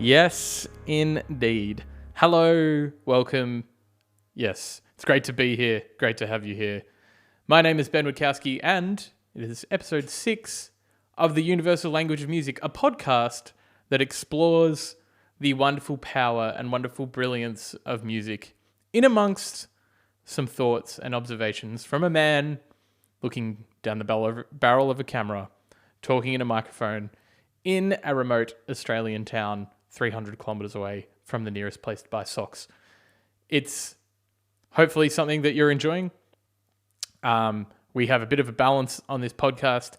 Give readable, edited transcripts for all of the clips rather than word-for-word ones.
Yes, indeed. Hello, welcome. Yes, it's great to be here. Great to have you here. My name is Ben Witkowski, and it is episode 6 of the Universal Language of Music, a podcast that explores the wonderful power and wonderful brilliance of music in amongst some thoughts and observations from a man looking down the barrel of a camera, talking in a microphone in a remote Australian town 300 kilometers away from the nearest place to buy socks. It's hopefully something that you're enjoying. We have a bit of a balance on this podcast.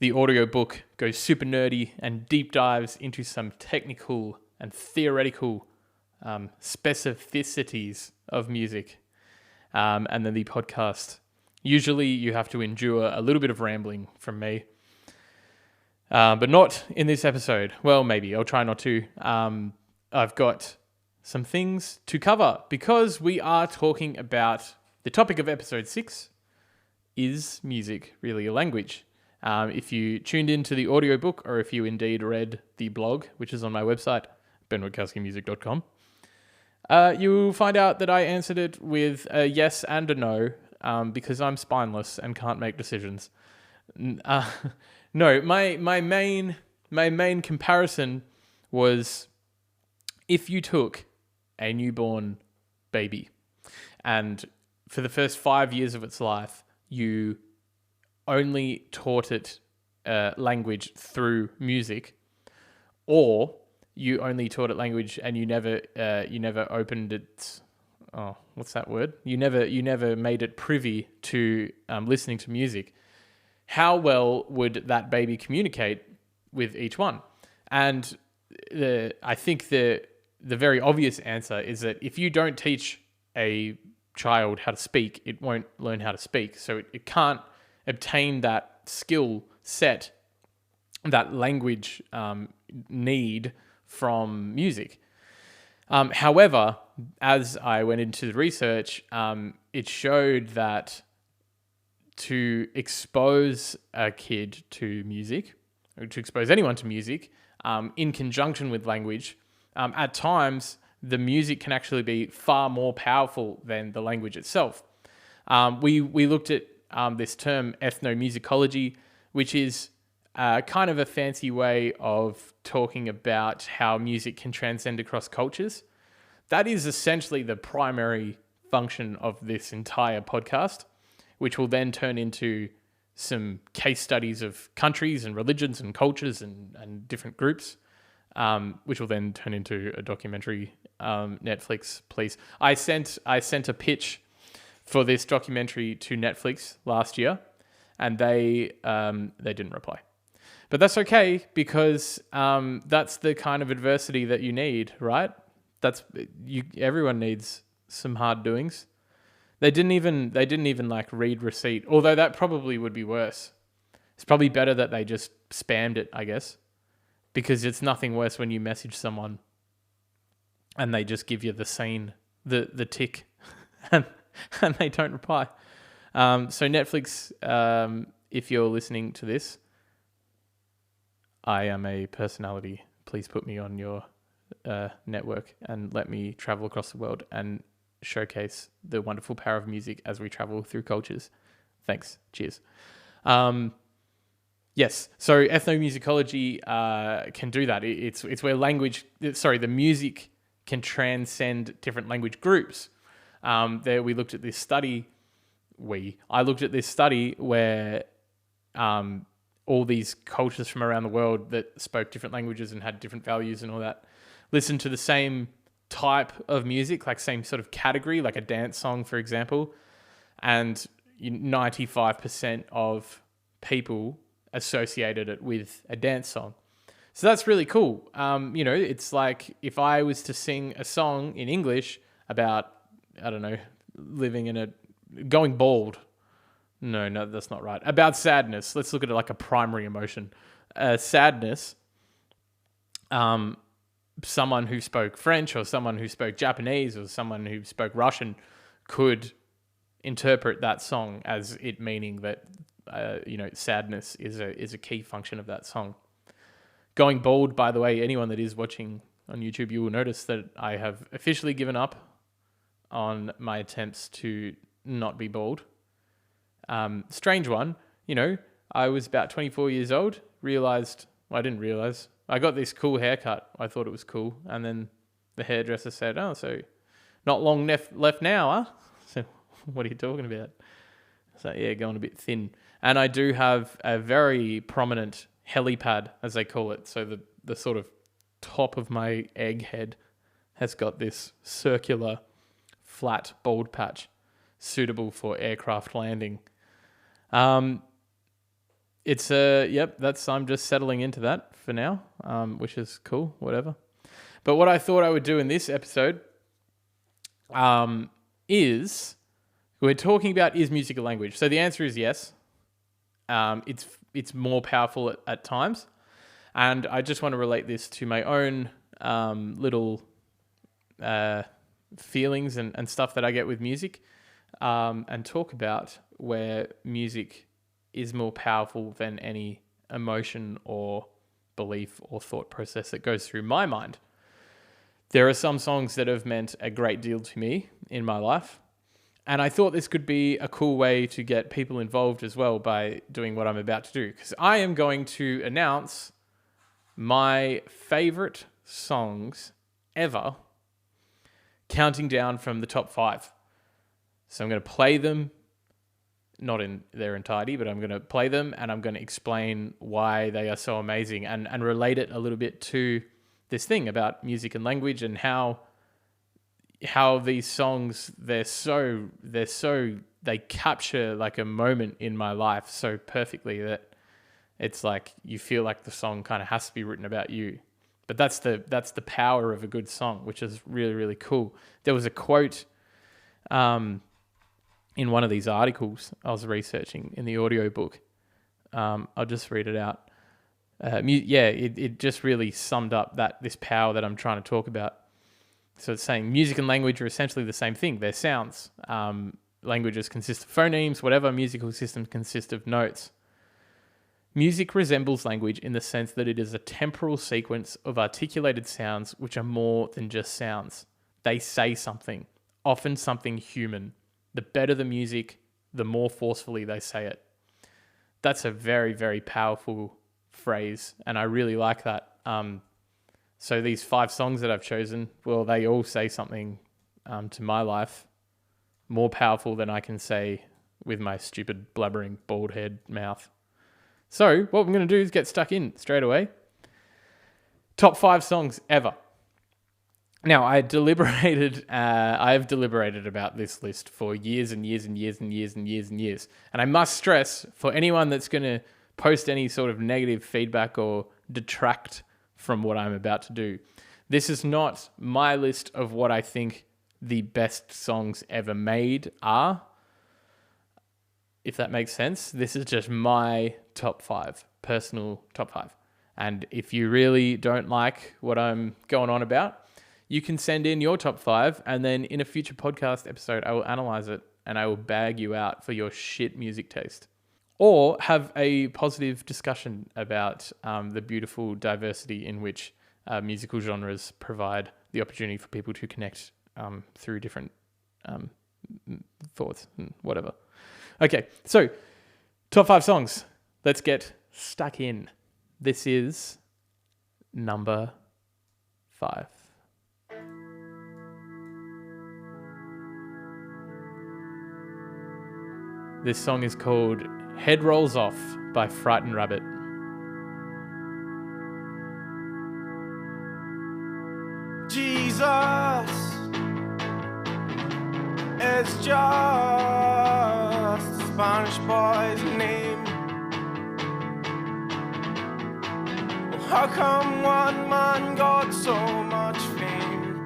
The audiobook goes super nerdy and deep dives into some technical and theoretical specificities of music. And then the podcast, usually you have to endure a little bit of rambling from me. But not in this episode. Well, maybe. I'll try not to. I've got some things to cover because we are talking about the topic of episode 6. Is music really a language? If you tuned into the audiobook or if you indeed read the blog, which is on my website, benwitkowskimusic.com, you'll find out that I answered it with a yes and a no because I'm spineless and can't make decisions. No, my main comparison was if you took a newborn baby and for the first 5 years of its life, you only taught it language through music, or you only taught it language and you never opened its what's that word? You never made it privy to listening to music. How well would that baby communicate with each one? And I think the very obvious answer is that if you don't teach a child how to speak, it won't learn how to speak. So it can't obtain that skill set, that language need from music. However, as I went into the research, it showed that to expose a kid to music, or to expose anyone to music, in conjunction with language, at times the music can actually be far more powerful than the language itself. We looked at this term ethnomusicology, which is kind of a fancy way of talking about how music can transcend across cultures. That is essentially the primary function of this entire podcast, which will then turn into some case studies of countries and religions and cultures and different groups, which will then turn into a documentary. Netflix, please. I sent a pitch for this documentary to Netflix last year, and they didn't reply. But that's okay because that's the kind of adversity that you need, right? Everyone needs some hard doings. They didn't even like read receipt, although that probably would be worse. It's probably better that they just spammed it, I guess, because it's nothing worse when you message someone and they just give you the scene, the tick, and they don't reply. So Netflix, if you're listening to this, I am a personality. Please put me on your network and let me travel across the world and showcase the wonderful power of music as we travel through cultures. Thanks. Cheers. Yes. So ethnomusicology can do that. It's where the music can transcend different language groups. There we looked at this study. I looked at this study where all these cultures from around the world that spoke different languages and had different values and all that listened to the same type of music, like same sort of category, like a dance song, for example, and 95% of people associated it with a dance song. So that's really cool. It's like if I was to sing a song in English about, I don't know, going bald. No, that's not right. About sadness. Let's look at it like a primary emotion. Sadness. Someone who spoke French or someone who spoke Japanese or someone who spoke Russian could interpret that song as it meaning that sadness is a key function of that song. Going bald, by the way, anyone that is watching on YouTube, you will notice that I have officially given up on my attempts to not be bald. Strange one, I was about 24 years old, I didn't realize, I got this cool haircut. I thought it was cool. And then the hairdresser said, "Oh, so not long left now, huh?" So what are you talking about? So yeah, going a bit thin. And I do have a very prominent helipad, as they call it. So the sort of top of my egg head has got this circular, flat, bald patch suitable for aircraft landing. I'm just settling into that for now, which is cool, whatever. But what I thought I would do in this episode is we're talking about, is music a language? So the answer is yes. It's more powerful at times. And I just want to relate this to my own little feelings and stuff that I get with music, and talk about where music is more powerful than any emotion or belief or thought process that goes through my mind. There are some songs that have meant a great deal to me in my life, and I thought this could be a cool way to get people involved as well by doing what I'm about to do, because I am going to announce my favorite songs ever, counting down from the top 5. So I'm going to play them, not in their entirety, but I'm going to play them and I'm going to explain why they are so amazing and relate it a little bit to this thing about music and language and how these songs, they capture like a moment in my life so perfectly that it's like you feel like the song kind of has to be written about you. But that's the power of a good song, which is really, really cool. There was a quote in one of these articles I was researching in the audiobook. I'll just read it out. It just really summed up this power that I'm trying to talk about. So it's saying music and language are essentially the same thing. They're sounds. Languages consist of phonemes. Whatever musical systems consist of notes. Music resembles language in the sense that it is a temporal sequence of articulated sounds which are more than just sounds. They say something, often something human. The better the music, the more forcefully they say it. That's a very, very powerful phrase, and I really like that. So these 5 songs that I've chosen, well, they all say something to my life more powerful than I can say with my stupid, blubbering, bald head mouth. So what we're going to do is get stuck in straight away. Top 5 songs ever. Now, I've deliberated about this list for years and years and years and years and years and years. And I must stress, for anyone that's going to post any sort of negative feedback or detract from what I'm about to do, this is not my list of what I think the best songs ever made are. If that makes sense. This is just my top 5, personal top 5. And if you really don't like what I'm going on about, you can send in your top 5, and then in a future podcast episode, I will analyze it and I will bag you out for your shit music taste. Or have a positive discussion about the beautiful diversity in which musical genres provide the opportunity for people to connect through different thoughts and whatever. Okay, so top 5 songs. Let's get stuck in. This is number 5. This song is called Head Rolls Off by Frightened Rabbit. Jesus is just a Spanish boy's name. How come one man got so much fame?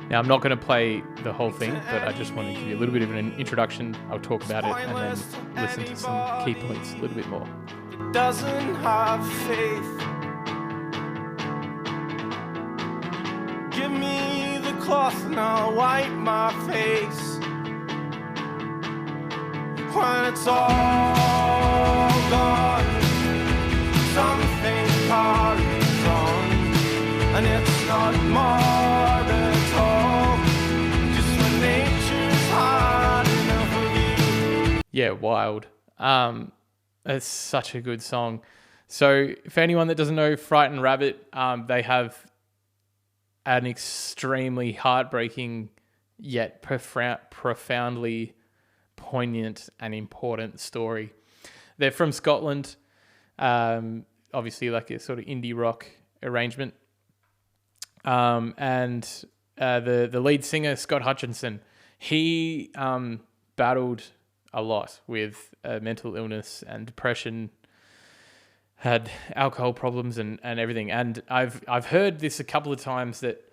Now, I'm not going to play the whole thing, but I just want to give you a little bit of an introduction. I'll talk about it and then listen to some key points a little bit more. Doesn't have faith. Give me the cloth and I'll wipe my face. When it's all gone, something carries on, and it's yeah, wild. It's such a good song. So for anyone that doesn't know Frightened Rabbit, they have an extremely heartbreaking yet profoundly poignant and important story. They're from Scotland, obviously like a sort of indie rock arrangement. And the lead singer, Scott Hutchinson, he battled a lot with mental illness and depression, had alcohol problems and everything. And I've heard this a couple of times that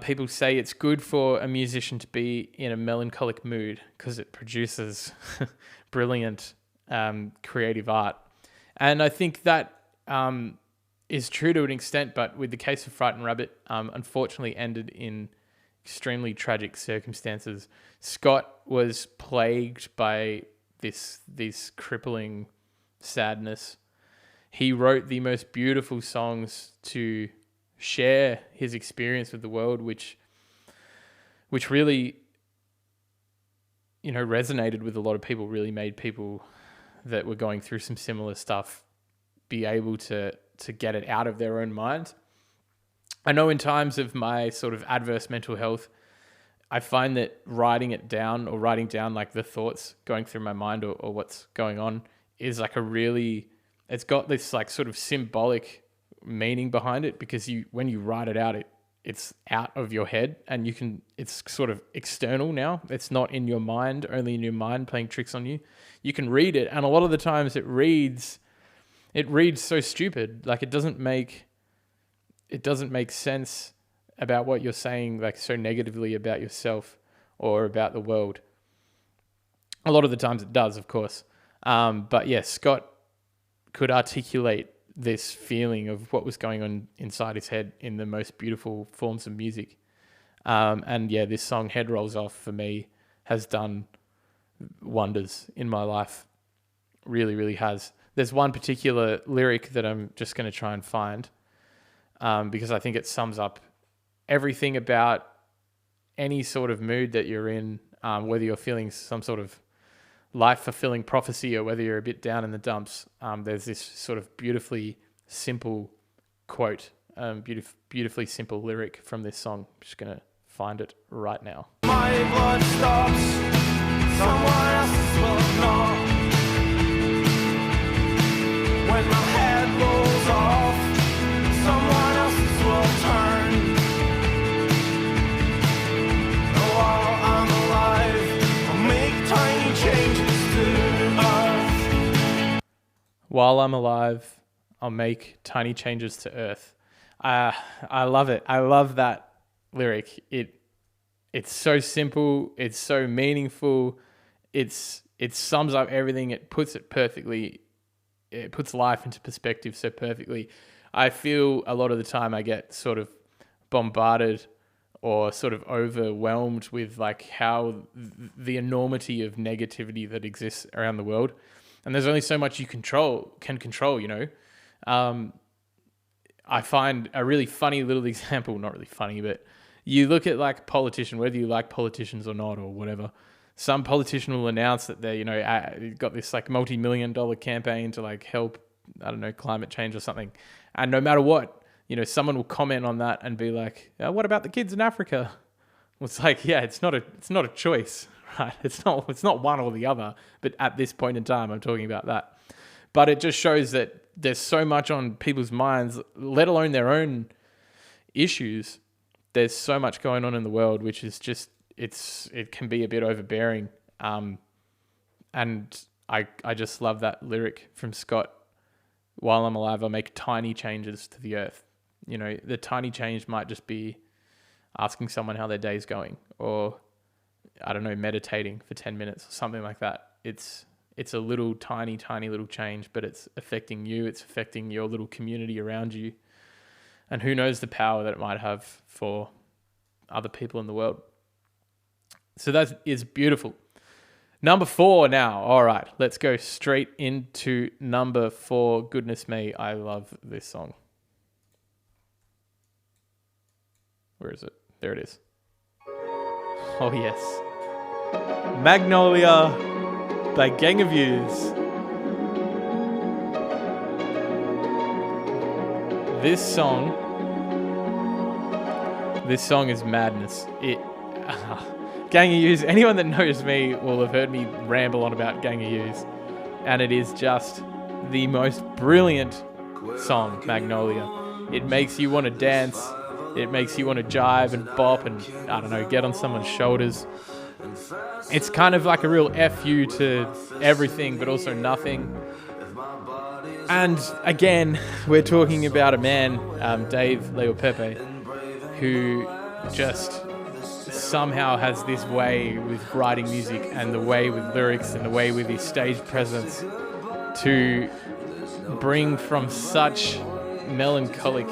people say it's good for a musician to be in a melancholic mood because it produces brilliant creative art. And I think that is true to an extent, but with the case of Frightened Rabbit, unfortunately ended in extremely tragic circumstances. Scott was plagued by this crippling sadness. He wrote the most beautiful songs to share his experience with the world, which really, resonated with a lot of people, really made people that were going through some similar stuff be able to get it out of their own mind. I know in times of my sort of adverse mental health, I find that writing down like the thoughts going through my mind or what's going on is like it's got this like sort of symbolic meaning behind it, because when you write it out, it's out of your head and it's sort of external now. It's not in your mind, only in your mind playing tricks on you. You can read it, and a lot of the times it reads so stupid. Like it doesn't make sense about what you're saying, like so negatively about yourself or about the world. A lot of the times it does, of course. But yeah, Scott could articulate this feeling of what was going on inside his head in the most beautiful forms of music. And yeah, this song, Head Rolls Off, for me, has done wonders in my life. Really, really has. There's one particular lyric that I'm just going to try and find, because I think it sums up everything about any sort of mood that you're in, whether you're feeling some sort of life-fulfilling prophecy or whether you're a bit down in the dumps. There's this sort of beautifully simple quote, beautifully simple lyric from this song. I'm just going to find it right now. My blood stops, someone else's will not. When my head rolls off, someone else's will turn. Oh, while I'm alive, I'll make tiny changes to earth. While I'm alive, I'll make tiny changes to earth. I love it. I love that lyric. It's so simple. It's so meaningful. It sums up everything. It puts it perfectly. It puts life into perspective so perfectly. I feel a lot of the time I get sort of bombarded or sort of overwhelmed with like how the enormity of negativity that exists around the world. And there's only so much you can control, you know. I find a really funny little example, not really funny, but you look at like a politician, whether you like politicians or not or whatever, some politician will announce that they're, got this like multi-million-dollar campaign to like help, I don't know, climate change or something. And no matter what, someone will comment on that and be like, what about the kids in Africa? Well, it's like, yeah, it's not a choice, right? It's not one or the other. But at this point in time, I'm talking about that. But it just shows that there's so much on people's minds, let alone their own issues. There's so much going on in the world, which is just, it can be a bit overbearing. And I just love that lyric from Scott. While I'm alive, I'll make tiny changes to the earth. The tiny change might just be asking someone how their day's going, or I don't know, meditating for 10 minutes or something like that. It's a little tiny little change, but it's affecting you. It's affecting your little community around you. And who knows the power that it might have for other people in the world. So that is beautiful. Number 4 now. All right, let's go straight into number 4. Goodness me, I love this song. Where is it? There it is. Oh, yes. Magnolia, by Gang of Youths. This song is madness. Gang of Youths, anyone that knows me will have heard me ramble on about Gang of Youths, and it is just the most brilliant song, Magnolia. It makes you want to dance, it makes you want to jive and bop and, I don't know, get on someone's shoulders. It's kind of like a real FU to everything, but also nothing. And again, we're talking about a man, Dave Leopepe, who just somehow has this way with writing music and the way with lyrics and the way with his stage presence to bring from such melancholic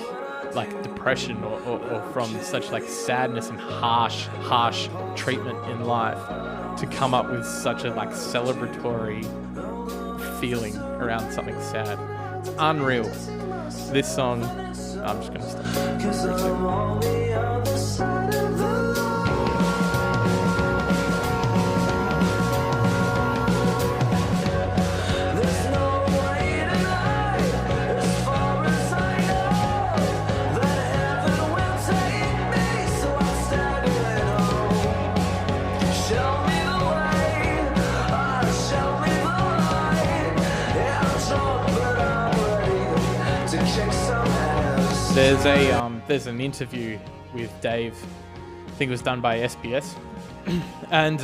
like depression or from such like sadness and harsh treatment in life to come up with such a like celebratory feeling around something sad. It's unreal. This song, I'm just gonna stop. Cause I'm on the other side of the there's no way to lie, as far as I know, that heaven will take me, so I'm staggering home. Show me the way, show me the light. Yeah, I'm drunk, but I'm ready to kick some ass. There's an interview with Dave, I think it was done by SBS, and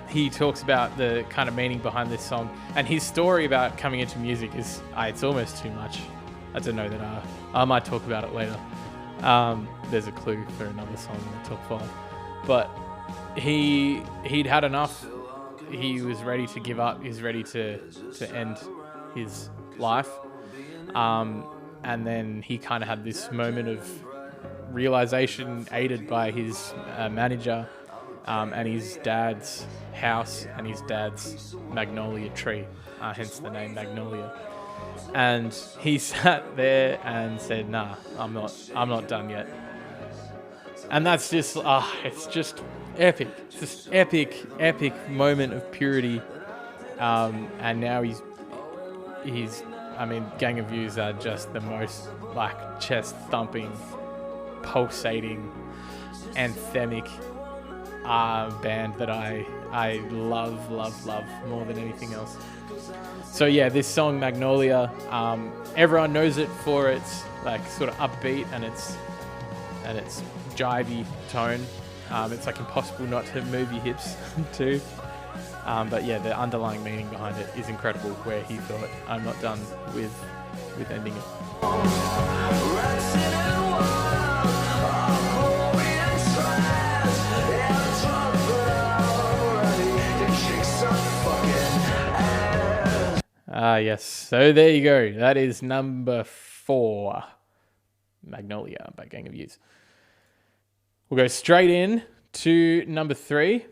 he talks about the kind of meaning behind this song, and his story about coming into music is, it's almost too much. I don't know that I might talk about it later. There's a clue for another song in the top 5, but he'd had enough. He was ready to give up. He was ready to end his life. And then he kind of had this moment of realization, aided by his manager and his dad's house and his dad's magnolia tree, hence the name Magnolia. And he sat there and said, "Nah, I'm not done yet." And that's just, it's just epic. It's just epic moment of purity. And now he's. I mean, Gang of Youths are just the most like chest thumping, pulsating, anthemic band that I love more than anything else. So yeah, this song Magnolia, everyone knows it for its like sort of upbeat and its jivey tone. It's like impossible not to move your hips too. But yeah, the underlying meaning behind it is incredible, where he thought, I'm not done with ending it. Yes. So there you go. That is number 4, Magnolia by Gang of Youths. We'll go straight in to number 3.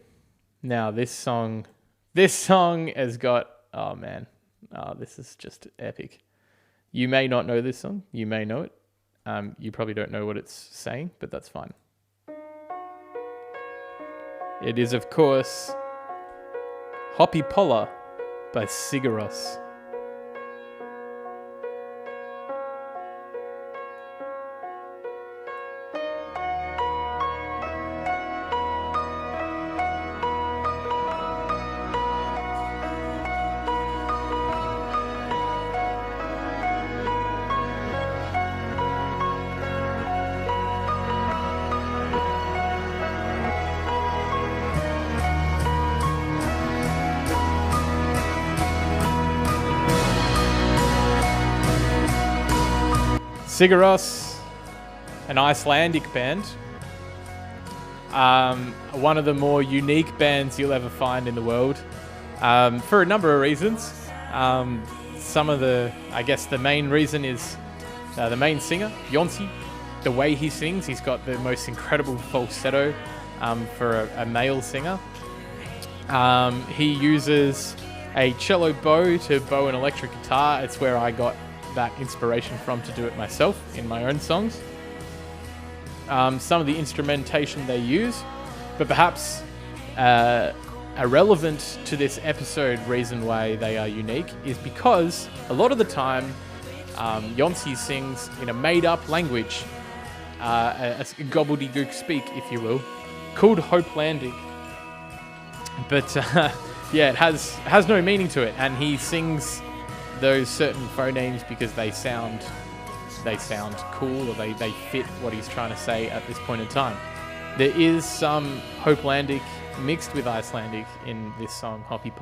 Now, this song has got, this is just epic. You may not know this song. You may know it. You probably don't know what it's saying, but that's fine. It is, of course, Hoppy Polla by Sigaros. Sigaros, an Icelandic band. One of the more unique bands you'll ever find in the world, for a number of reasons. The main reason is the main singer, Jonsi. The way he sings, he's got the most incredible falsetto for a male singer. He uses a cello bow to bow an electric guitar. It's where I got that inspiration from to do it myself in my own songs. Some of the instrumentation they use, but perhaps irrelevant to this episode reason why they are unique is because a lot of the time Yonsei sings in a made-up language, a gobbledygook speak, if you will, called Hopelandic. But yeah, it has no meaning to it, and he sings those certain phonemes because they sound cool, or they fit what he's trying to say at this point in time. There is some Hopelandic mixed with Icelandic in this song, Hoppy.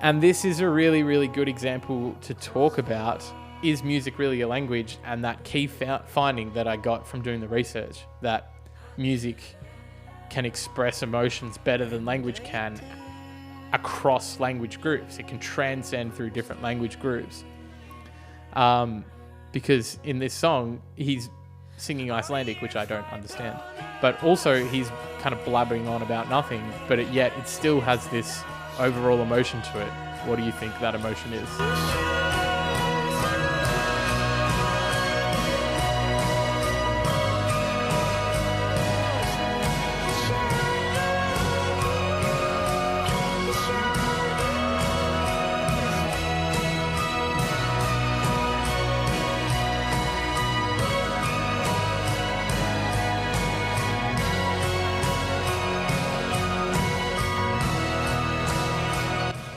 And this is a really, really good example to talk about, is music really a language? And that key finding that I got from doing the research, that music can express emotions better than language can across language groups. It can transcend through different language groups. Because in this song, he's singing Icelandic, which I don't understand. But also he's kind of blabbering on about nothing, but yet it still has this overall emotion to it. What do you think that emotion is?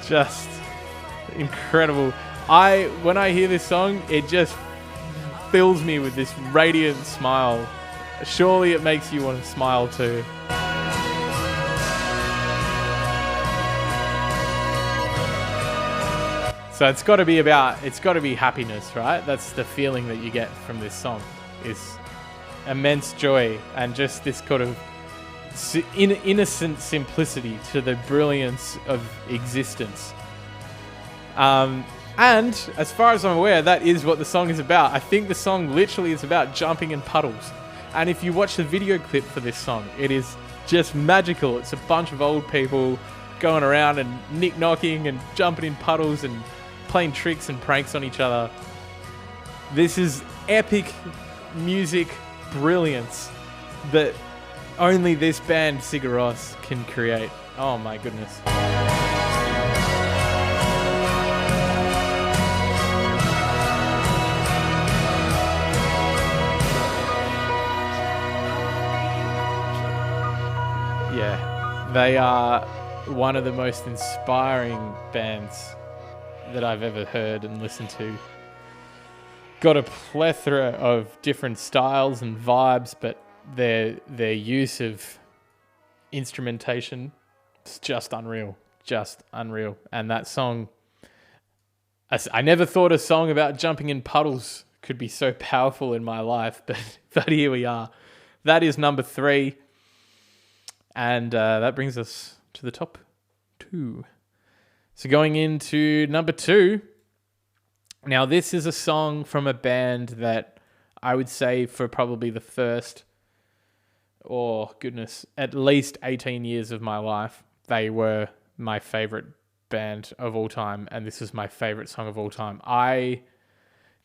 Just incredible. When I hear this song, it just fills me with this radiant smile. Surely it makes you want to smile too. So it's got to be happiness, right? That's the feeling that you get from this song, is immense joy and just this kind of innocent simplicity to the brilliance of existence. And as far as I'm aware, that is what the song is about. I think the song literally is about jumping in puddles. And if you watch the video clip for this song, it is just magical. It's a bunch of old people going around and knick-knocking and jumping in puddles and playing tricks and pranks on each other. This is epic music brilliance that only this band, Sigur Rós, can create. Oh my goodness. Yeah, they are one of the most inspiring bands that I've ever heard and listened to. Got a plethora of different styles and vibes, but their use of instrumentation is just unreal. And that song, I never thought a song about jumping in puddles could be so powerful in my life, but here we are. That is number 3. And that brings us to the top 2. So going into number 2. Now this is a song from a band that I would say for probably the first, at least 18 years of my life, they were my favorite band of all time, and this is my favorite song of all time. I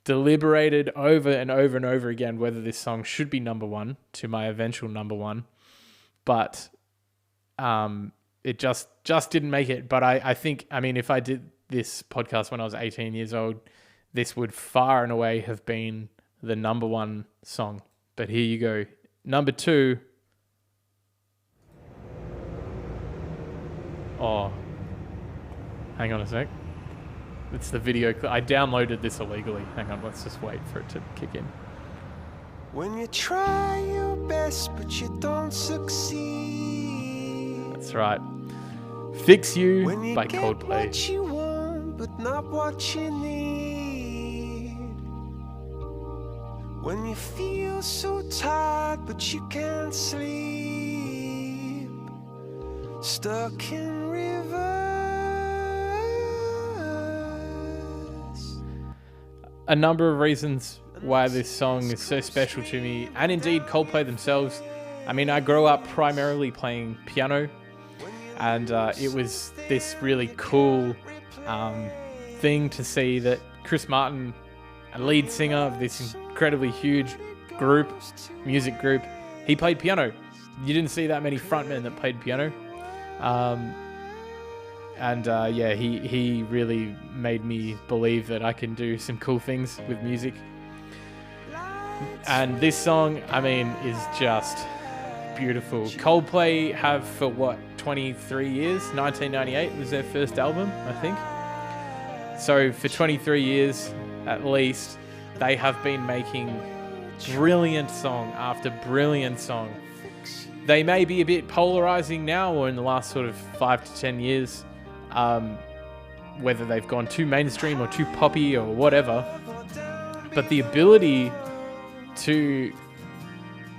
deliberated over and over and over again whether this song should be number 1 to my eventual number 1, but it just didn't make it. But I think, if I did this podcast when I was 18 years old, this would far and away have been the number 1 song. But here you go. Number 2. Oh, hang on a sec. It's the video clip. I downloaded this illegally. Hang on, let's just wait for it to kick in. When you try your best but you don't succeed. That's right. Fix You When you by get Coldplay. what you want but not what you need. When you feel so tired but you can't sleep. Stuck in reverse. A number of reasons why this song is so special to me, and indeed Coldplay themselves. I grew up primarily playing piano, and it was this really cool thing to see that Chris Martin, a lead singer of this incredibly huge music group, he played piano. You didn't see that many frontmen that played piano. He really made me believe that I can do some cool things with music. And this song, I mean, is just beautiful. Coldplay have for 23 years? 1998 was their first album, I think. So for 23 years, at least, they have been making brilliant song after brilliant song. They may be a bit polarizing now, or in the last sort of 5 to 10 years, whether they've gone too mainstream or too poppy or whatever. But the ability to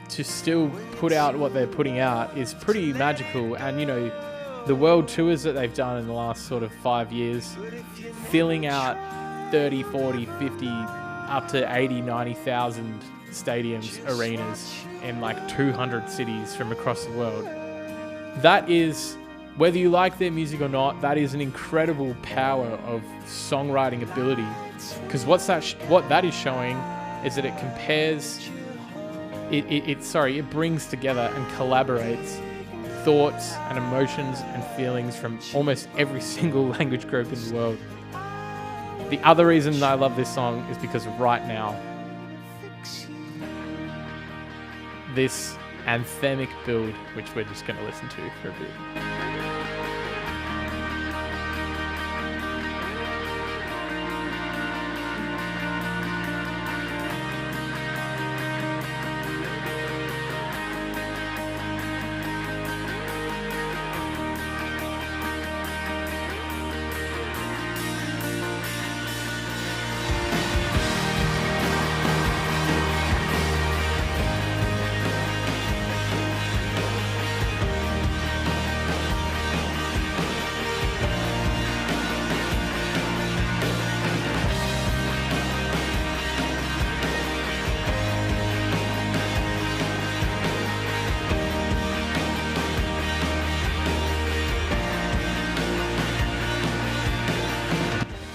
still put out what they're putting out is pretty magical. And, you know, the world tours that they've done in the last sort of 5 years, filling out 30, 40, 50, up to 80, 90,000 stadiums, arenas in like 200 cities from across the world. That is, whether you like their music or not, that is an incredible power of songwriting ability. Because what that is showing is that it compares, it brings together and collaborates thoughts and emotions and feelings from almost every single language group in the world. The other reason I love this song is because right now, this anthemic build, which we're just going to listen to for a bit.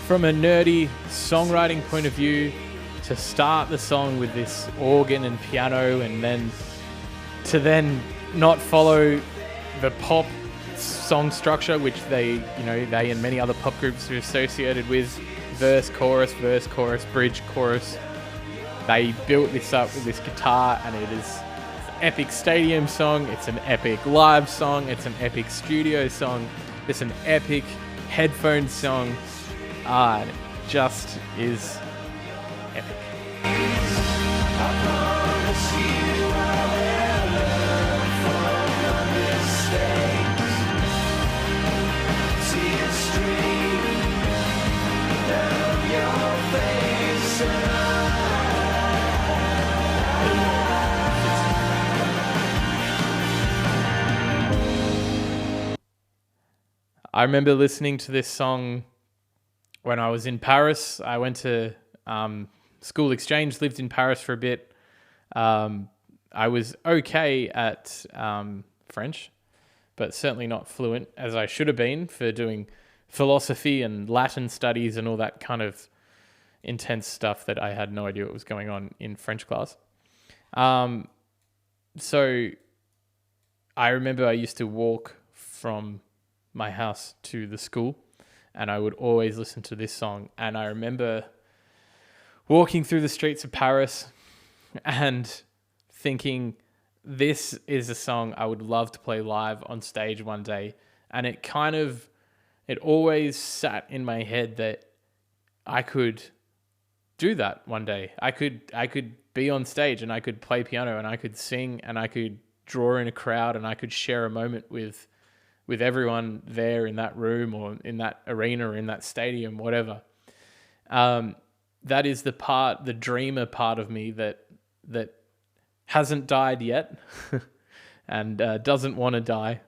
From a nerdy songwriting point of view, to start the song with this organ and piano, and then not follow the pop song structure, which they and many other pop groups are associated with, verse, chorus, bridge, chorus. They built this up with this guitar, and it is an epic stadium song, it's an epic live song, it's an epic studio song, it's an epic headphone song. And it just is epic. I remember listening to this song when I was in Paris. I went to school exchange, lived in Paris for a bit. I was okay at French, but certainly not fluent as I should have been for doing philosophy and Latin studies and all that kind of intense stuff that I had no idea what was going on in French class. So I remember I used to walk from my house to the school, and I would always listen to this song. And I remember walking through the streets of Paris and thinking, this is a song I would love to play live on stage one day. And it always sat in my head that I could do that one day. I could be on stage and I could play piano and I could sing and I could draw in a crowd and I could share a moment with everyone there in that room or in that arena or in that stadium, whatever. That is the dreamer part of me that hasn't died yet and doesn't want to die.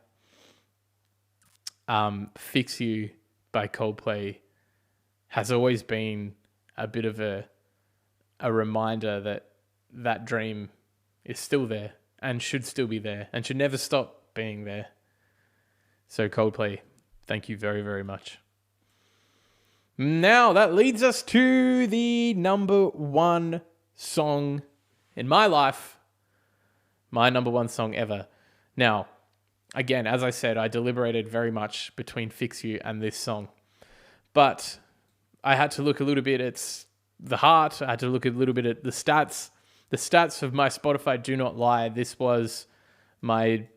Fix You by Coldplay has always been a bit of a reminder that dream is still there and should still be there and should never stop being there. So Coldplay, thank you very, very much. Now that leads us to the number one song in my life, my number one song ever. Now, again, as I said, I deliberated very much between Fix You and this song. But I had to look a little bit at the heart. I had to look a little bit at the stats. The stats of my Spotify do not lie. This was my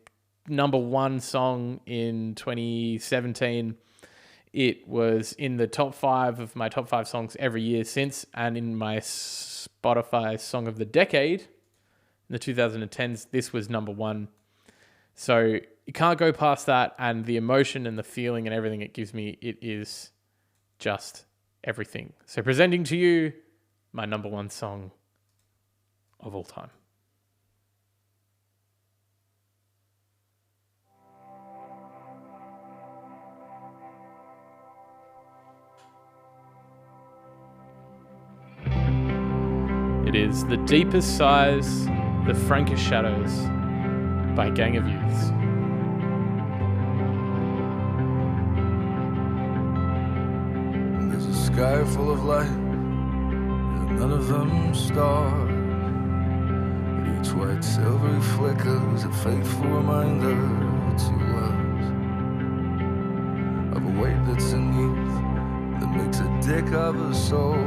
number one song in 2017. It was in the top 5 of my top 5 songs every year since, and in my Spotify Song of the Decade in the 2010s, this was number 1. So you can't go past that, and the emotion and the feeling and everything it gives me, it is just everything. So presenting to you my number 1 song of all time. It is The Deepest Sighs, The Frankish Shadows by Gang of Youths. There's a sky full of light, and none of them stars. But each white silvery flicker is a faithful reminder to us of a weight that's beneath that makes a dick of a soul.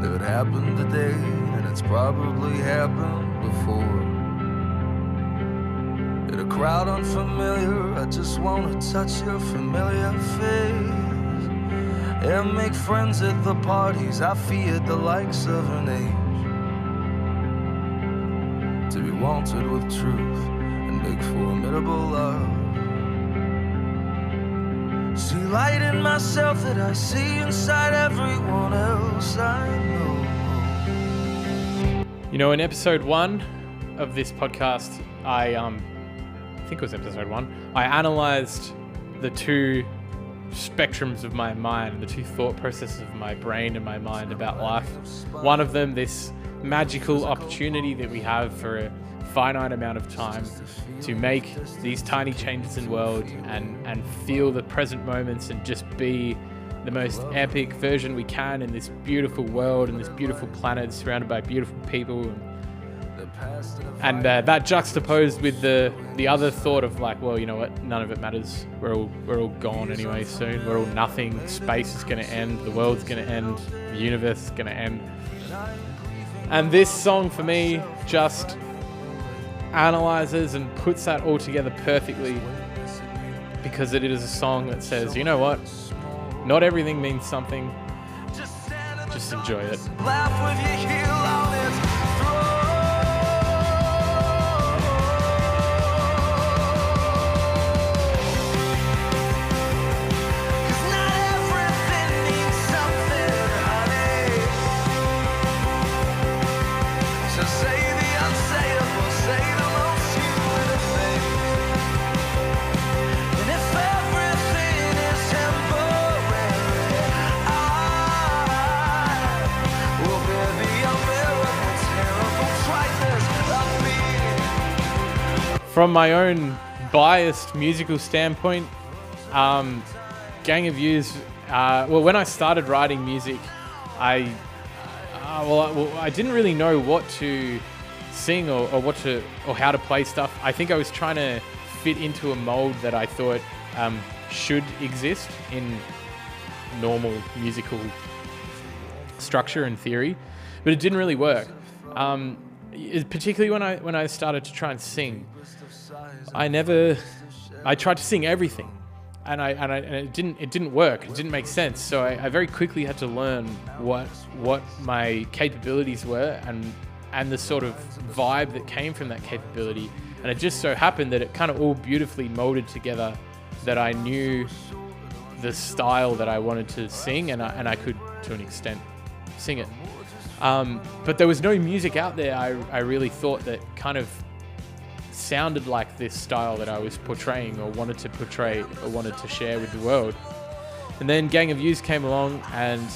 If it happened today, then it's probably happened before. In a crowd unfamiliar, I just wanna touch your familiar face and make friends at the parties. I feared the likes of an age to be wanted with truth and make formidable love. See light in myself that I see inside everyone else I know. You know, in episode 1 of this podcast, I think it was episode 1, I analyzed the 2 spectrums of my mind, the 2 thought processes of my brain and my mind about life. One of them, this magical opportunity that we have for a finite amount of time to make these tiny changes in the world and feel the present moments and just be the most epic version we can in this beautiful world and this beautiful planet surrounded by beautiful people, and that juxtaposed with the other thought of like, well, you know what, none of it matters, we're all gone anyway soon, we're all nothing, space is going to end, the world's going to end, the universe is going to end. And this song for me just analyzes and puts that all together perfectly, because it is a song that says, you know what, not everything means something, just enjoy it. Laugh with your heel on its Cause not everything means something, honey. So say the unsayable, say the most human of things. And if everything is temporary, I will bear the unbearable, terrible triteness of being. From my own biased musical standpoint, Gang of Youths, well, when I started writing music, I didn't really know what to sing or how to play stuff. I think I was trying to fit into a mold that I thought should exist in normal musical structure and theory, but it didn't really work. Particularly when I started to try and sing, I tried to sing everything, and it didn't work. It didn't make sense. So I very quickly had to learn what my capabilities were and the sort of vibe that came from that capability. And it just so happened that it kind of all beautifully molded together, that I knew the style that I wanted to sing, and I could, to an extent, sing it. But there was no music out there I really thought that kind of sounded like this style that I was portraying or wanted to portray or wanted to share with the world. And then Gang of Youths came along, and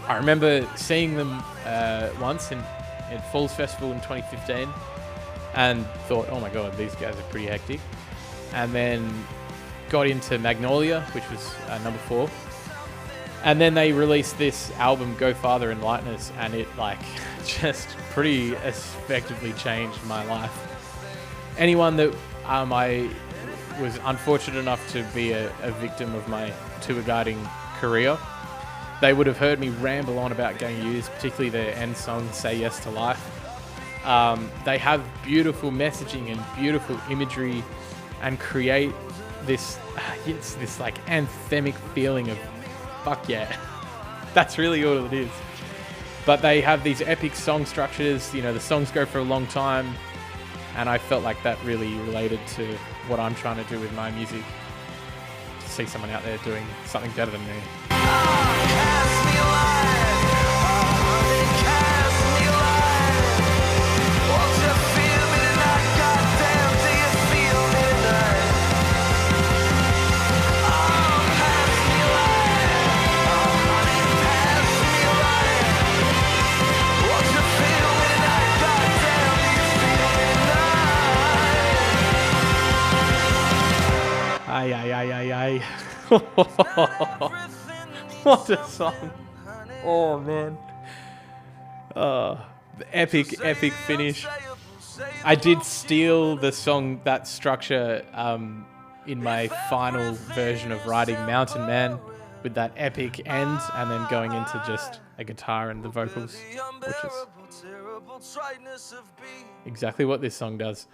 I remember seeing them once at Falls Festival in 2015 and thought, oh my god, these guys are pretty hectic. And then got into Magnolia, which was number 4. And then they released this album, Go Farther and Lightness, and it like just pretty effectively changed my life. anyone that I was unfortunate enough to be a victim of my tour guiding career, they would have heard me ramble on about Gang Used, particularly their end song, Say Yes to Life. They have beautiful messaging and beautiful imagery and create this, this like anthemic feeling of fuck yeah. That's really all it is. But they have these epic song structures, the songs go for a long time, and I felt like that really related to what I'm trying to do with my music. To see someone out there doing something better than me. Cast me alive, cast me alive. Won't you feel me tonight? Goddamn, do you feel me tonight? Oh, pass me alive, oh honey, pass me alive. Won't you feel me tonight? Goddamn, do you feel me tonight? Ay, ay, ay, ay, ay. What a song. Oh, man. The epic finish. I did steal the song, that structure, in my final version of writing Mountain Man, with that epic end and then going into just a guitar and the vocals, which is exactly what this song does.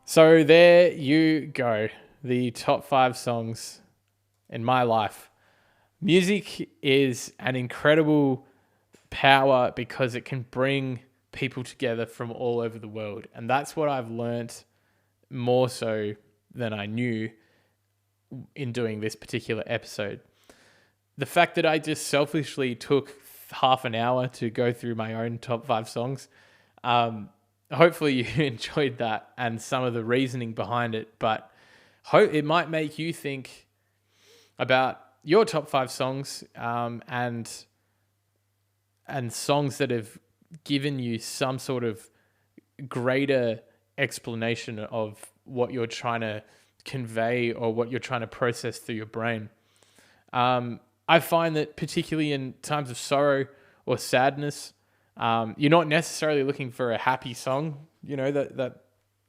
So there you go. The top 5 songs in my life. Music is an incredible power because it can bring people together from all over the world. And that's what I've learnt more so than I knew in doing this particular episode. The fact that I just selfishly took half an hour to go through my own top 5 songs, hopefully you enjoyed that and some of the reasoning behind it, but it might make you think about your top 5 songs, and songs that have given you some sort of greater explanation of what you're trying to convey or what you're trying to process through your brain. I find that particularly in times of sorrow or sadness, you're not necessarily looking for a happy song, that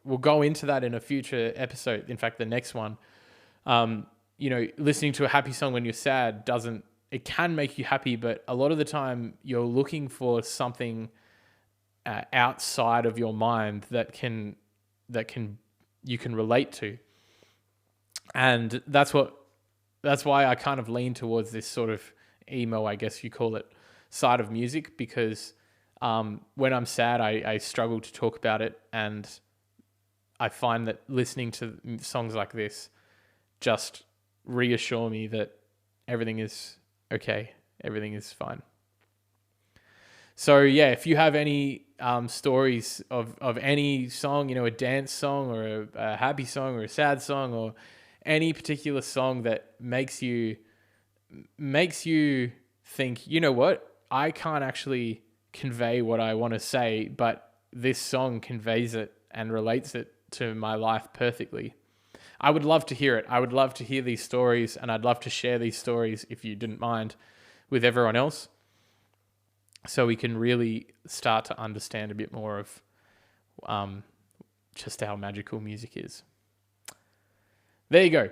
we'll go into that in a future episode. In fact, the next one. Listening to a happy song when you're sad it can make you happy, but a lot of the time you're looking for something outside of your mind that you can relate to. And that's why I kind of lean towards this sort of emo, I guess you call it, side of music, because when I'm sad, I struggle to talk about it, and I find that listening to songs like this just reassure me that everything is okay, everything is fine. So yeah, if you have any stories of any song, a dance song or a happy song or a sad song or any particular song that makes you think, you know what, I can't actually convey what I want to say, but this song conveys it and relates it to my life perfectly. I would love to hear it. I would love to hear these stories, and I'd love to share these stories, if you didn't mind, with everyone else, so we can really start to understand a bit more of just how magical music is. There you go.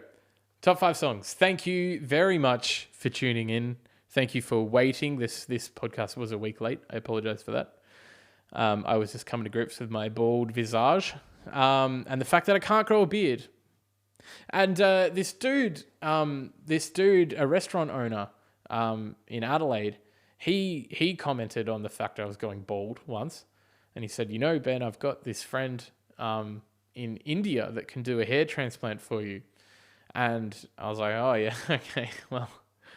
Top 5 songs. Thank you very much for tuning in. Thank you for waiting. This podcast was a week late. I apologize for that. I was just coming to grips with my bald visage, and the fact that I can't grow a beard. And this dude, a restaurant owner in Adelaide, he commented on the fact I was going bald once, and he said, Ben, I've got this friend in India that can do a hair transplant for you. And I was like, oh yeah, okay, well,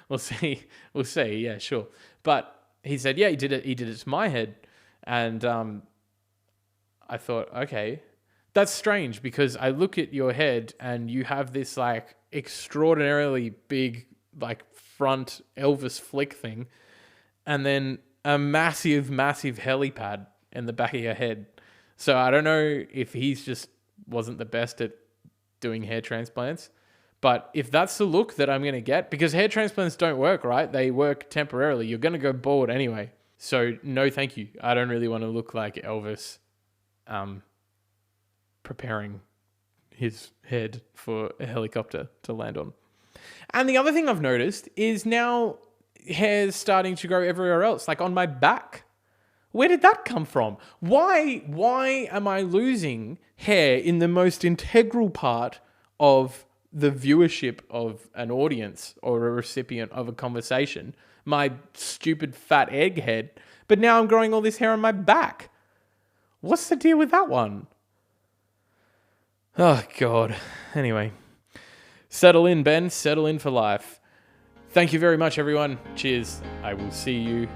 we'll see, yeah, sure. But he said, yeah, he did it to my head, and I thought, okay. That's strange, because I look at your head and you have this like extraordinarily big like front Elvis flick thing, and then a massive helipad in the back of your head. So I don't know if he's just wasn't the best at doing hair transplants, but if that's the look that I'm going to get, because hair transplants don't work, right? They work temporarily. You're going to go bald anyway. So no, thank you. I don't really want to look like Elvis. preparing his head for a helicopter to land on. And the other thing I've noticed is now hair's starting to grow everywhere else, like on my back. Where did that come from? Why am I losing hair in the most integral part of the viewership of an audience or a recipient of a conversation? My stupid fat egghead. But now I'm growing all this hair on my back. What's the deal with that one? Oh, God. Anyway. Settle in, Ben. Settle in for life. Thank you very much, everyone. Cheers. I will see you